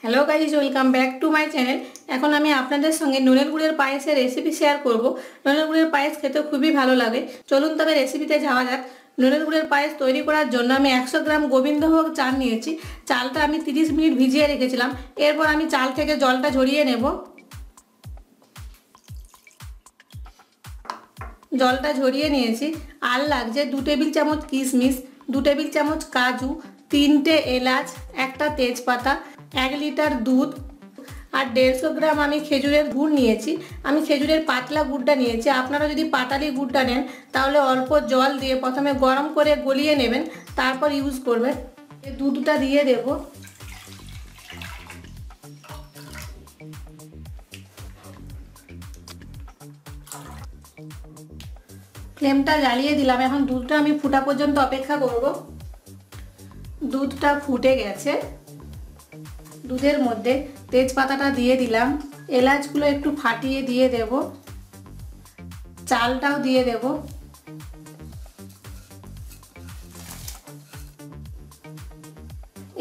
Hello guys welcome back to my channel. এখন আমি আপনাদের সঙ্গে নোলেন গুড়ের পায়েসের রেসিপি শেয়ার করব। নোলেন গুড়ের পায়েস খেতে খুবই ভালো লাগে। চলুন তবে রেসিপিতে যাওয়া যাক। নোলেন গুড়ের পায়েস তৈরি করার জন্য আমি 100 গ্রাম গোবিন্দভোগ চাল নিয়েছি। চালটা আমি 30 মিনিট ভিজিয়ে রেখেছিলাম। এরপর আমি চাল থেকে জলটা ঝরিয়ে নেব। জলটা ঝরিয়ে নিয়েছি। আর লাগছে 2 টেবিল চামচ কিশমিশ, 2 টেবিল চামচ কাজু, 3টে এলাচ, একটা তেজপাতা, 1 লিটার দুধ আর 150 গ্রাম আমি খেজুরের গুড় নিয়েছি। আমি খেজুরের পাতলা গুড়টা নিয়েছি। আপনারা যদি পাটালি গুড়টা নেন তাহলে অল্প জল দিয়ে প্রথমে গরম করে গলিয়ে নেবেন, তারপর ইউজ করবেন। দুধটা দিয়ে দেব। ফ্লেমটা জ্বালিয়ে দিলাম। এখন দুধটা আমি ফুটা পর্যন্ত অপেক্ষা করব। দুধটা ফুটে গেছে। দুধের মধ্যে তেজপাতাটা দিয়ে দিলাম, এলাচগুলো একটু ফাটিয়ে দিয়ে দেব, চালটাও দিয়ে দেব।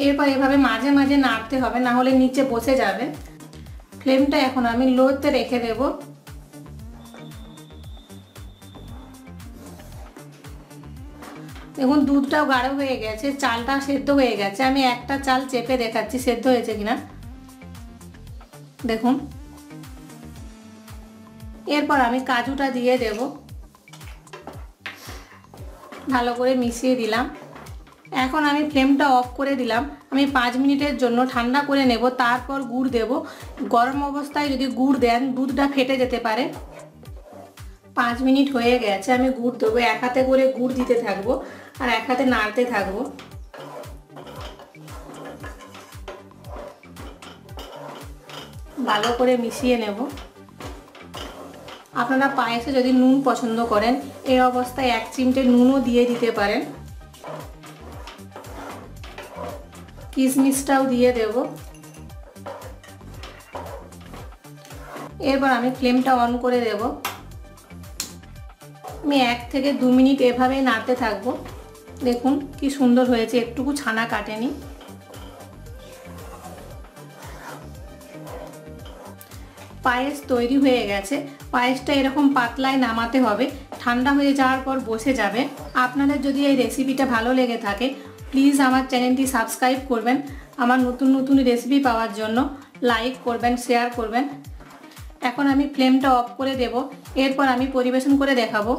এরপর এভাবে মাঝে মাঝে নাড়তে হবে, না হলে নিচে বসে যাবে। ফ্লেমটা এখন আমি লোতে রেখে দেব। দেখুন দুধটাও গাঢ় হয়ে গেছে, চালটা সেদ্ধ হয়ে গেছে। আমি একটা চাল চেপে দেখাচ্ছি সেদ্ধ হয়েছে কিনা, দেখুন। এরপর আমি কাজুটা দিয়ে দেব, ভালো করে মিশিয়ে দিলাম। এখন আমি ফ্লেমটা অফ করে দিলাম। আমি 5 মিনিটের জন্য ঠান্ডা করে নেব, তারপর গুড় দেব। গরম অবস্থায় যদি গুড় দেন দুধটা ফেটে যেতে পারে। 5 মিনিট হয়ে গেছে, আমি গুড় দেবো। এক হাতে করে গুড় দিতে থাকবো আর এক হাতে নাড়তে থাকবো। ভালো করে মিশিয়ে নেব। আপনারা পায়েসে যদি নুন পছন্দ করেন এই অবস্থায় 1 চিমটে নুনও দিয়ে দিতে পারেন। কিশমিশটাও দিয়ে দেব। এরপর আমি ফ্লেমটা অন করে দেব। আমি 1 থেকে 2 মিনিট এভাবেই নাড়তে থাকবো। দেখুন কি সুন্দর হয়েছে, একটুকু ছানা কাটেনি। পায়েস তৈরি হয়ে গেছে। পায়েসটা এরকম পাতলায় নামাতে হবে, ঠান্ডা হয়ে যাওয়ার পর বসে যাবে। আপনাদের যদি এই রেসিপিটা ভালো লেগে থাকে প্লিজ আমার চ্যানেলটি সাবস্ক্রাইব করবেন। আমার নতুন নতুন রেসিপি পাওয়ার জন্য লাইক করবেন, শেয়ার করবেন। এখন আমি ফ্লেমটা অফ করে দেব। এরপর আমি পরিবেশন করে দেখাবো।